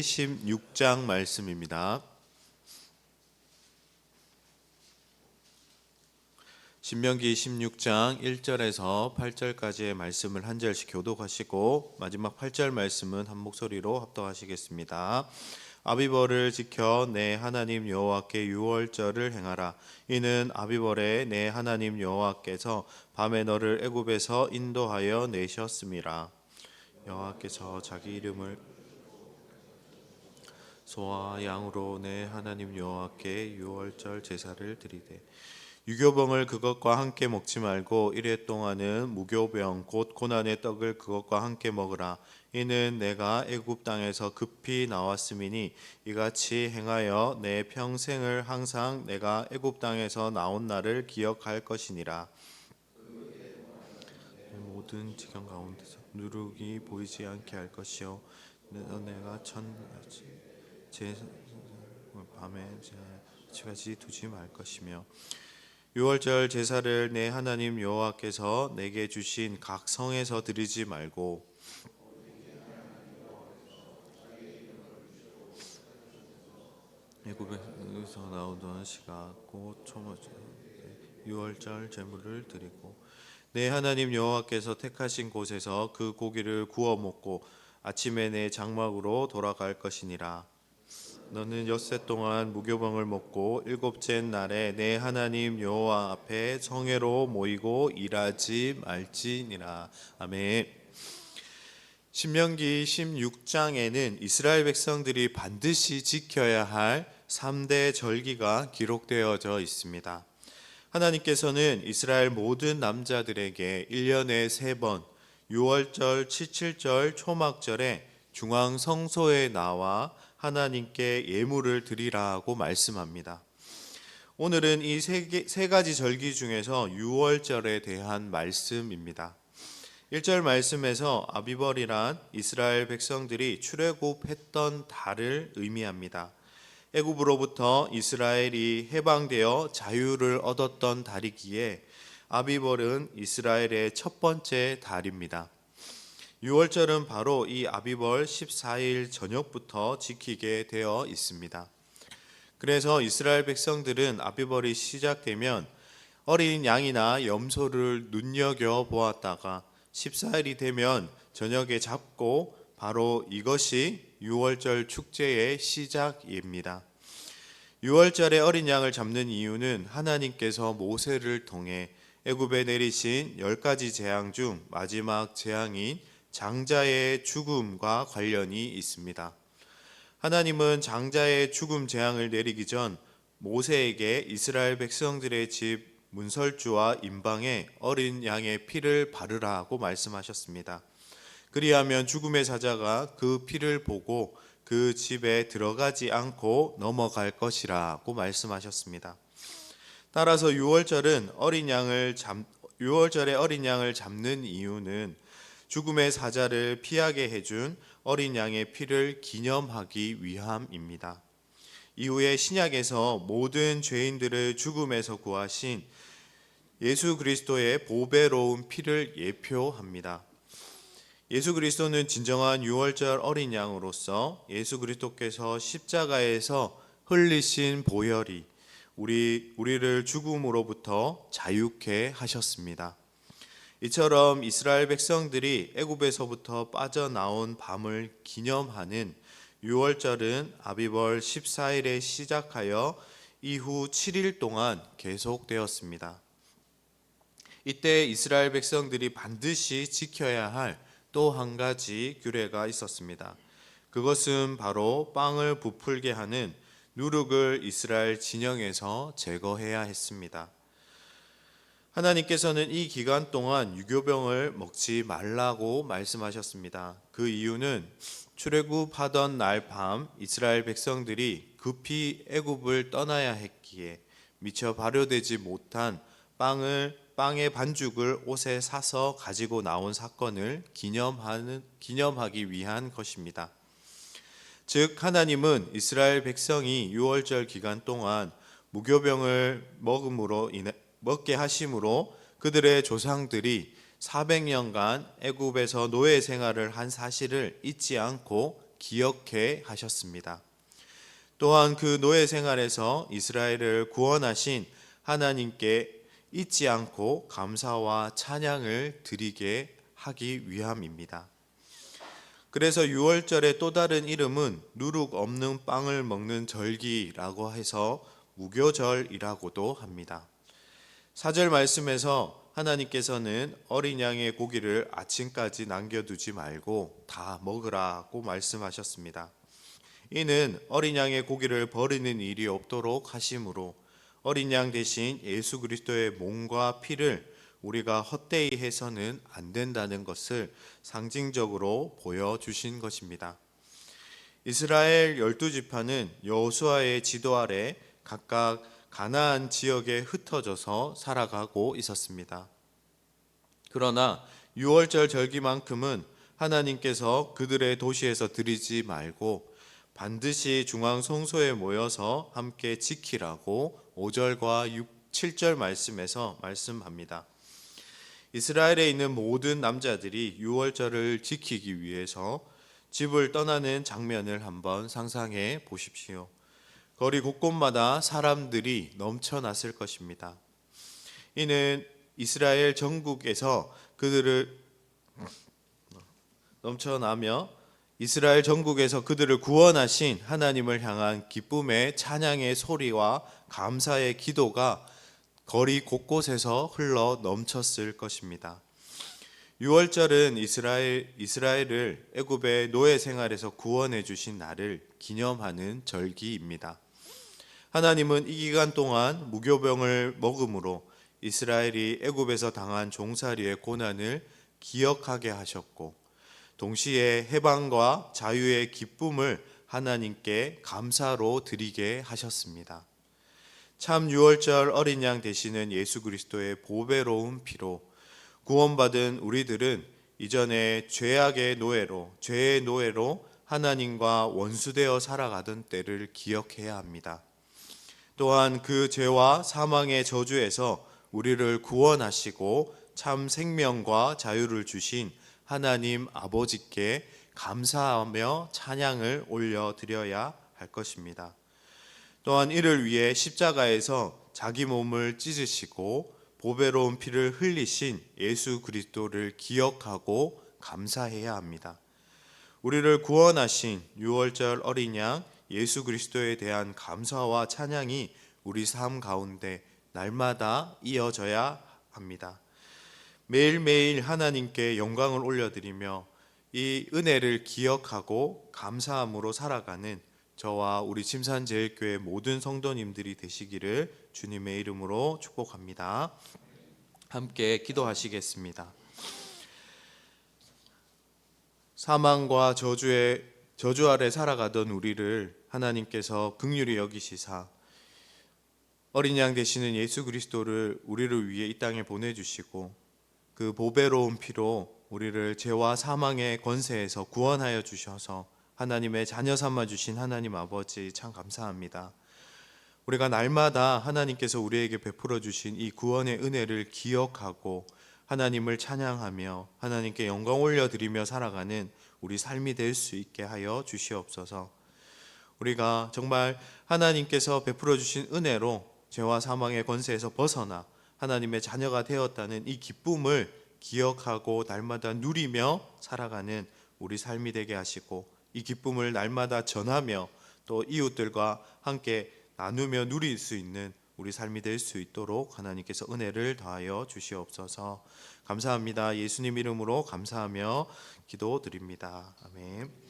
16장 말씀입니다. 신명기 16장 1절에서 8절까지의 말씀을 한 절씩 교독하시고 마지막 8절 말씀은 한 목소리로 합독하시겠습니다. 아비벌을 지켜 내 하나님 여호와께 유월절을 행하라. 이는 아비벌에 내 하나님 여호와께서 밤에 너를 애굽에서 인도하여 내셨음이라. 여호와께서 자기 이름을 소와 양으로 내 하나님 여호와께 유월절 제사를 드리되 유교병을 그것과 함께 먹지 말고 이레 동안은 무교병 곧 고난의 떡을 그것과 함께 먹으라. 이는 내가 애굽 땅에서 급히 나왔음이니 이같이 행하여 내 평생을 항상 내가 애굽 땅에서 나온 날을 기억할 것이니라. 모든 지경 가운데서 누룩이 보이지 않게 할 것이요 내가 제 밤에 같이 두지 말 것이며 유월절 제사를 내 하나님 여호와께서 내게 주신 각 성에서 드리지 말고 애굽에서 나오던 시가 곧 유월절 제물을 드리고 내 하나님 여호와께서 택하신 곳에서 그 고기를 구워 먹고 아침에 내 장막으로 돌아갈 것이니라. 너는 엿새 동안 무교병을 먹고 일곱째 날에 내 하나님 여호와 앞에 성회로 모이고 일하지 말지니라. 아멘. 신명기 16장에는 이스라엘 백성들이 반드시 지켜야 할 3대 절기가 기록되어져 있습니다. 하나님께서는 이스라엘 모든 남자들에게 1년에 3번 유월절, 칠칠절, 초막절에 중앙 성소에 나와 하나님께 예물을 드리라고 말씀합니다. 오늘은 이 세 가지 절기 중에서 유월절에 대한 말씀입니다. 1절 말씀에서 아비벌이란 이스라엘 백성들이 출애굽했던 달을 의미합니다. 애굽으로부터 이스라엘이 해방되어 자유를 얻었던 달이기에 아비벌은 이스라엘의 첫 번째 달입니다. 유월절은 바로 이 아비벌 14일 저녁부터 지키게 되어 있습니다. 그래서 이스라엘 백성들은 아비벌이 시작되면 어린 양이나 염소를 눈여겨보았다가 14일이 되면 저녁에 잡고 바로 이것이 유월절 축제의 시작입니다. 유월절에 어린 양을 잡는 이유는 하나님께서 모세를 통해 애굽에 내리신 10가지 재앙 중 마지막 재앙인 장자의 죽음과 관련이 있습니다. 하나님은 장자의 죽음 재앙을 내리기 전 모세에게 이스라엘 백성들의 집 문설주와 임방에 어린 양의 피를 바르라고 말씀하셨습니다. 그리하면 죽음의 사자가 그 피를 보고 그 집에 들어가지 않고 넘어갈 것이라고 말씀하셨습니다. 따라서 유월절에 어린 양을 잡는 이유는 죽음의 사자를 피하게 해준 어린 양의 피를 기념하기 위함입니다. 이후에 신약에서 모든 죄인들을 죽음에서 구하신 예수 그리스도의 보배로운 피를 예표합니다. 예수 그리스도는 진정한 유월절 어린 양으로서 예수 그리스도께서 십자가에서 흘리신 보혈이 우리를 죽음으로부터 자유케 하셨습니다. 이처럼 이스라엘 백성들이 애굽에서부터 빠져나온 밤을 기념하는 유월절은 아비벌 14일에 시작하여 이후 7일 동안 계속되었습니다. 이때 이스라엘 백성들이 반드시 지켜야 할 또 한 가지 규례가 있었습니다. 그것은 바로 빵을 부풀게 하는 누룩을 이스라엘 진영에서 제거해야 했습니다. 하나님께서는 이 기간 동안 유교병을 먹지 말라고 말씀하셨습니다. 그 이유는 출애굽하던 날 밤 이스라엘 백성들이 급히 애굽을 떠나야 했기에 미처 발효되지 못한 빵의 반죽을 옷에 사서 가지고 나온 사건을 기념하기 위한 것입니다. 즉 하나님은 이스라엘 백성이 유월절 기간 동안 무교병을 먹게 하심으로 그들의 조상들이 400년간 애굽에서 노예 생활을 한 사실을 잊지 않고 기억해 하셨습니다. 또한 그 노예 생활에서 이스라엘을 구원하신 하나님께 잊지 않고 감사와 찬양을 드리게 하기 위함입니다. 그래서 유월절의 또 다른 이름은 누룩 없는 빵을 먹는 절기라고 해서 무교절이라고도 합니다. 4절 말씀에서 하나님께서는 어린 양의 고기를 아침까지 남겨두지 말고 다 먹으라고 말씀하셨습니다. 이는 어린 양의 고기를 버리는 일이 없도록 하심으로 어린 양 대신 예수 그리스도의 몸과 피를 우리가 헛되이 해서는 안 된다는 것을 상징적으로 보여주신 것입니다. 이스라엘 12지파는 여호수아의 지도 아래 각각 가나안 지역에 흩어져서 살아가고 있었습니다. 그러나 유월절 절기만큼은 하나님께서 그들의 도시에서 드리지 말고 반드시 중앙 성소에 모여서 함께 지키라고 5절과 7절 말씀에서 말씀합니다. 이스라엘에 있는 모든 남자들이 유월절을 지키기 위해서 집을 떠나는 장면을 한번 상상해 보십시오. 거리 곳곳마다 사람들이 넘쳐났을 것입니다. 이는 이스라엘 전국에서 그들을 구원하신 하나님을 향한 기쁨의 찬양의 소리와 감사의 기도가 거리 곳곳에서 흘러 넘쳤을 것입니다. 유월절은 이스라엘을 애굽의 노예 생활에서 구원해 주신 날을 기념하는 절기입니다. 하나님은 이 기간 동안 무교병을 먹음으로 이스라엘이 애굽에서 당한 종살이의 고난을 기억하게 하셨고, 동시에 해방과 자유의 기쁨을 하나님께 감사로 드리게 하셨습니다. 참 유월절 어린 양 되시는 예수 그리스도의 보배로운 피로 구원받은 우리들은 이전에 죄의 노예로 하나님과 원수되어 살아가던 때를 기억해야 합니다. 또한 그 죄와 사망의 저주에서 우리를 구원하시고 참 생명과 자유를 주신 하나님 아버지께 감사하며 찬양을 올려드려야 할 것입니다. 또한 이를 위해 십자가에서 자기 몸을 찢으시고 보배로운 피를 흘리신 예수 그리스도를 기억하고 감사해야 합니다. 우리를 구원하신 유월절 어린 양 예수 그리스도에 대한 감사와 찬양이 우리 삶 가운데 날마다 이어져야 합니다. 매일매일 하나님께 영광을 올려드리며 이 은혜를 기억하고 감사함으로 살아가는 저와 우리 침산제일교회 모든 성도님들이 되시기를 주님의 이름으로 축복합니다. 함께 기도하시겠습니다. 사망과 저주 아래 살아가던 우리를 하나님께서 긍휼히 여기시사 어린 양 되시는 예수 그리스도를 우리를 위해 이 땅에 보내주시고 그 보배로운 피로 우리를 죄와 사망의 권세에서 구원하여 주셔서 하나님의 자녀 삼아 주신 하나님 아버지 참 감사합니다. 우리가 날마다 하나님께서 우리에게 베풀어 주신 이 구원의 은혜를 기억하고 하나님을 찬양하며 하나님께 영광 올려드리며 살아가는 우리 삶이 될 수 있게 하여 주시옵소서. 우리가 정말 하나님께서 베풀어 주신 은혜로 죄와 사망의 권세에서 벗어나 하나님의 자녀가 되었다는 이 기쁨을 기억하고 날마다 누리며 살아가는 우리 삶이 되게 하시고 이 기쁨을 날마다 전하며 또 이웃들과 함께 나누며 누릴 수 있는 우리 삶이 될 수 있도록 하나님께서 은혜를 더하여 주시옵소서. 감사합니다. 예수님 이름으로 감사하며 기도드립니다. 아멘.